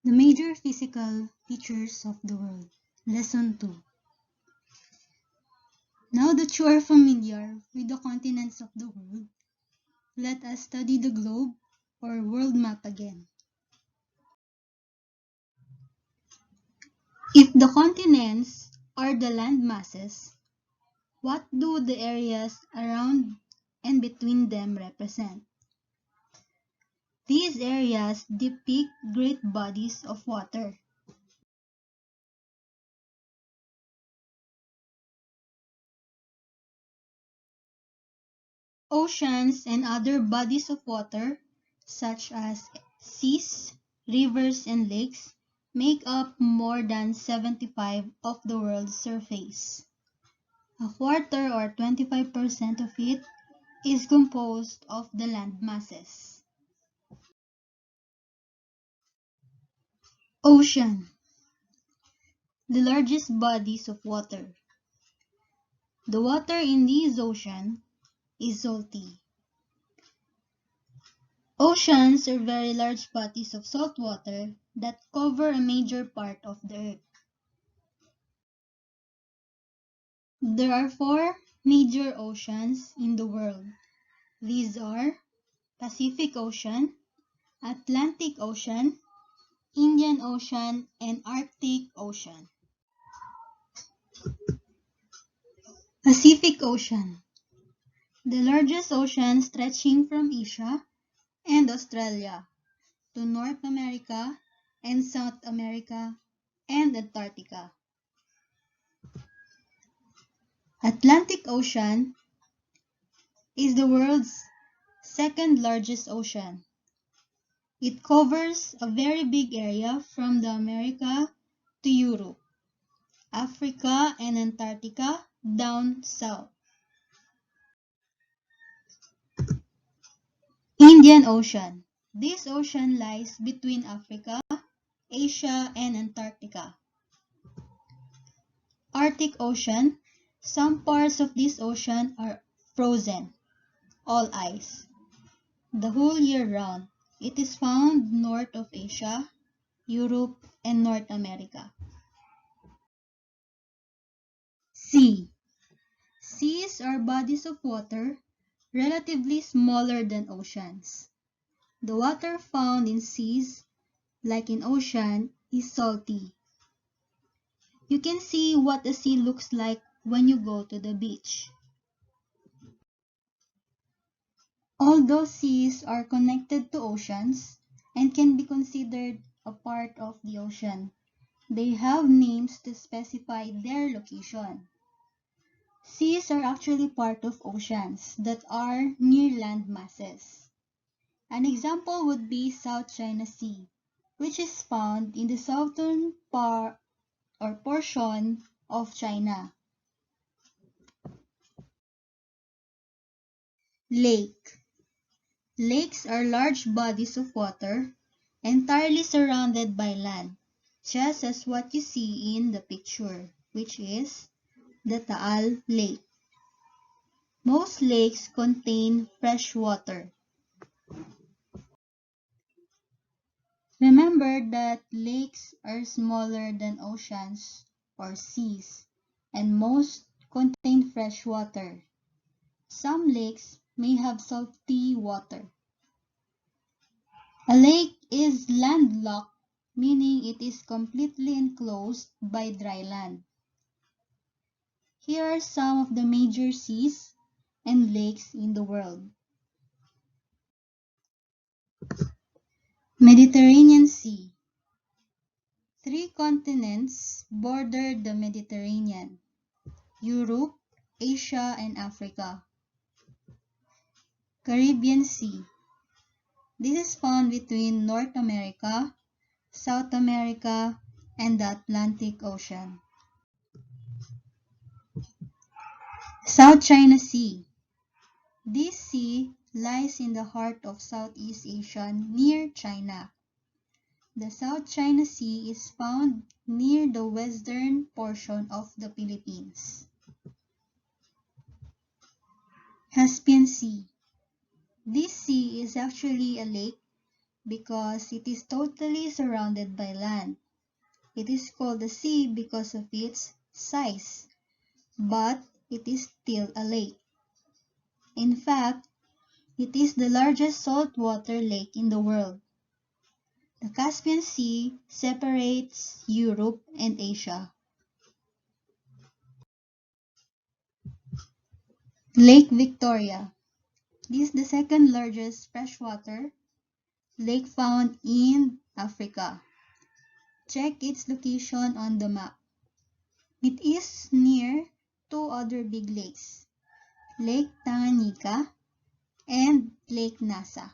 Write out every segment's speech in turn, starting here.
The major physical features of the world. Lesson 2. Now that you are familiar with the continents of the world, let us study the globe or world map again. If the continents are the land masses, what do the areas around and between them represent? These areas depict great bodies of water. Oceans and other bodies of water, such as seas, rivers, and lakes, make up more than 75% of the world's surface. A quarter or 25% of it is composed of the land masses. Ocean, the largest bodies of water. The water in these oceans is salty. Oceans are very large bodies of salt water that cover a major part of the earth. There are four major oceans in the world. These are Pacific Ocean, Atlantic Ocean, Indian Ocean, and Arctic Ocean. Pacific Ocean, the largest ocean stretching from Asia and Australia to North America and South America and Antarctica. Atlantic Ocean is the world's second largest ocean. It covers a very big area from the America to Europe, Africa, and Antarctica down south. Indian Ocean. This ocean lies between Africa, Asia, and Antarctica. Arctic Ocean. Some parts of this ocean are frozen, all ice, the whole year round. It is found north of Asia, Europe, and North America. Sea. Seas are bodies of water relatively smaller than oceans. The water found in seas, like in ocean, is salty. You can see what a sea looks like when you go to the beach. Although seas are connected to oceans and can be considered a part of the ocean, they have names to specify their location. Seas are actually part of oceans that are near land masses. An example would be South China Sea, which is found in the southern part or portion of China. Lake. Lakes are large bodies of water entirely surrounded by land, just as what you see in the picture, which is the Taal Lake. Most lakes contain fresh water. Remember that lakes are smaller than oceans or seas, and most contain fresh water. Some lakes may have salty water. A lake is landlocked, meaning it is completely enclosed by dry land. Here are some of the major seas and lakes in the world. Mediterranean Sea. 3 continents border the Mediterranean: Europe, Asia, and Africa. Caribbean Sea. This is found between North America, South America, and the Atlantic Ocean. South China Sea. This sea lies in the heart of Southeast Asia near China. The South China Sea is found near the western portion of the Philippines. Caspian Sea. This sea is actually a lake because it is totally surrounded by land. It is called a sea because of its size, but it is still a lake. In fact, it is the largest saltwater lake in the world. The Caspian Sea separates Europe and Asia. Lake Victoria. This is the second largest freshwater lake found in Africa. Check its location on the map. It is near two other big lakes, Lake Tanganyika and Lake Nasa.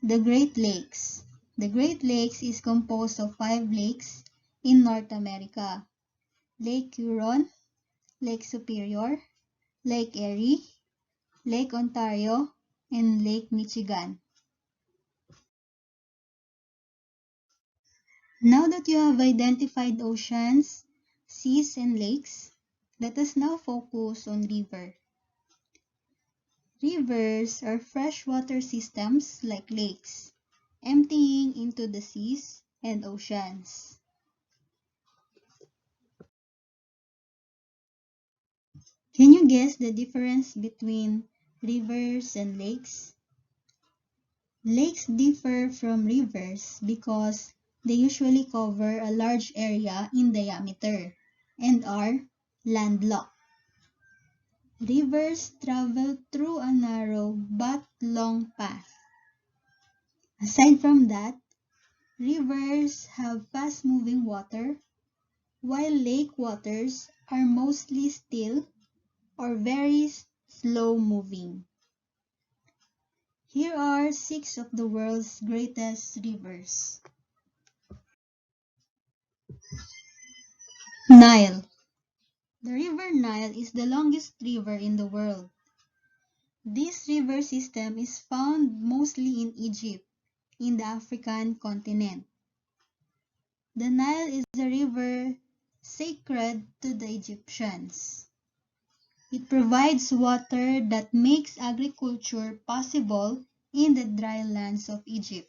The Great Lakes. The Great Lakes is composed of 5 lakes in North America: Lake Huron, Lake Superior, Lake Erie, Lake Ontario, and Lake Michigan. Now that you have identified oceans, seas, and lakes, let us now focus on rivers. Rivers are freshwater systems like lakes, emptying into the seas and oceans. Can you guess the difference between rivers and lakes? Lakes differ from rivers because they usually cover a large area in diameter and are landlocked. Rivers travel through a narrow but long path. Aside from that, rivers have fast-moving water, while lake waters are mostly still or very slow-moving. Here are 6 of the world's greatest rivers. Nile. The river Nile is the longest river in the world. This river system is found mostly in Egypt, in the African continent. The Nile is a river sacred to the Egyptians. It provides water that makes agriculture possible in the dry lands of Egypt.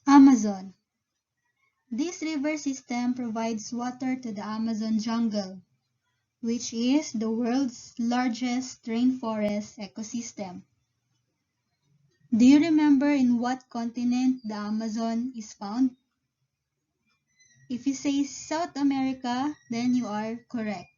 Amazon. This river system provides water to the Amazon jungle, which is the world's largest rainforest ecosystem. Do you remember in what continent the Amazon is found? If you say South America, then you are correct.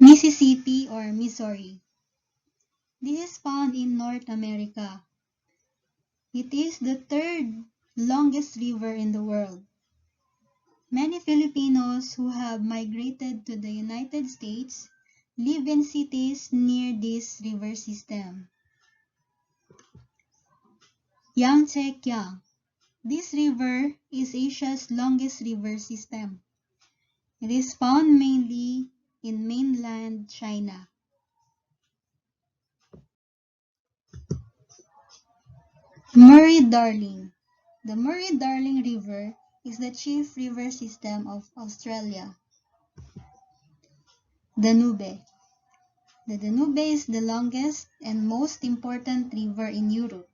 Mississippi or Missouri. This is found in North America. It is the third longest river in the world. Many Filipinos who have migrated to the United States live in cities near this river system. Yangtze-Kiang. This river is Asia's longest river system. It is found mainly in mainland China. Murray-Darling. The Murray-Darling River is the chief river system of Australia. Danube. The Danube is the longest and most important river in Europe.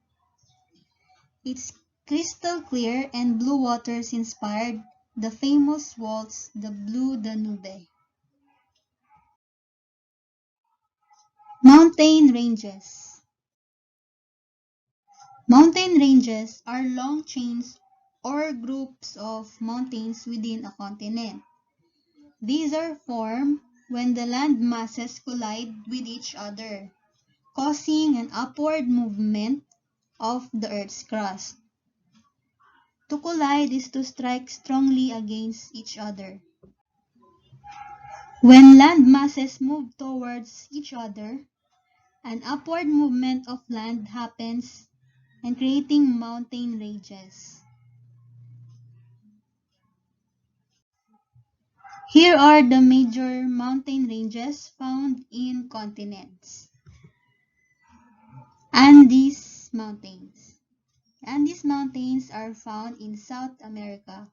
Its crystal clear and blue waters inspired the famous waltz, The Blue Danube. Mountain ranges. Mountain ranges are long chains or groups of mountains within a continent. These are formed when the land masses collide with each other, causing an upward movement of the Earth's crust. To collide is to strike strongly against each other. When land masses move towards each other, an upward movement of land happens and creating mountain ranges. Here are the major mountain ranges found in continents. Andes Mountains. Andes Mountains are found in South America.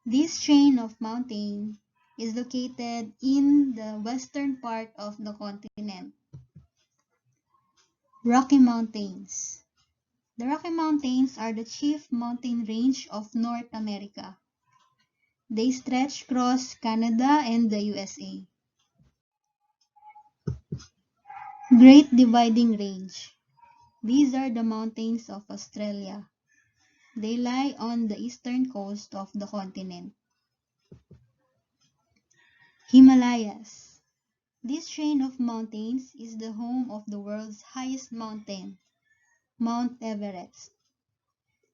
This chain of mountains is located in the western part of the continent. Rocky Mountains. The Rocky Mountains are the chief mountain range of North America. They stretch across Canada and the USA. Great Dividing Range. These are the mountains of Australia. They lie on the eastern coast of the continent. Himalayas. This chain of mountains is the home of the world's highest mountain, Mount Everest.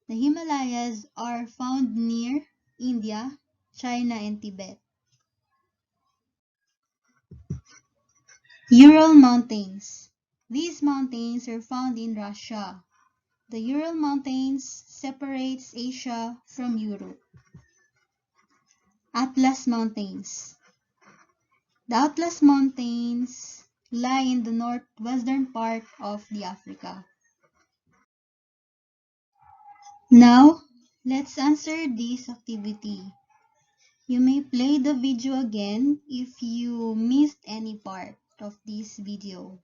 The Himalayas are found near India, China, and Tibet. Ural Mountains. These mountains are found in Russia. The Ural Mountains separates Asia from Europe. Atlas Mountains. The Atlas Mountains lie in the northwestern part of the Africa. Now, let's answer this activity. You may play the video again if you missed any part of this video.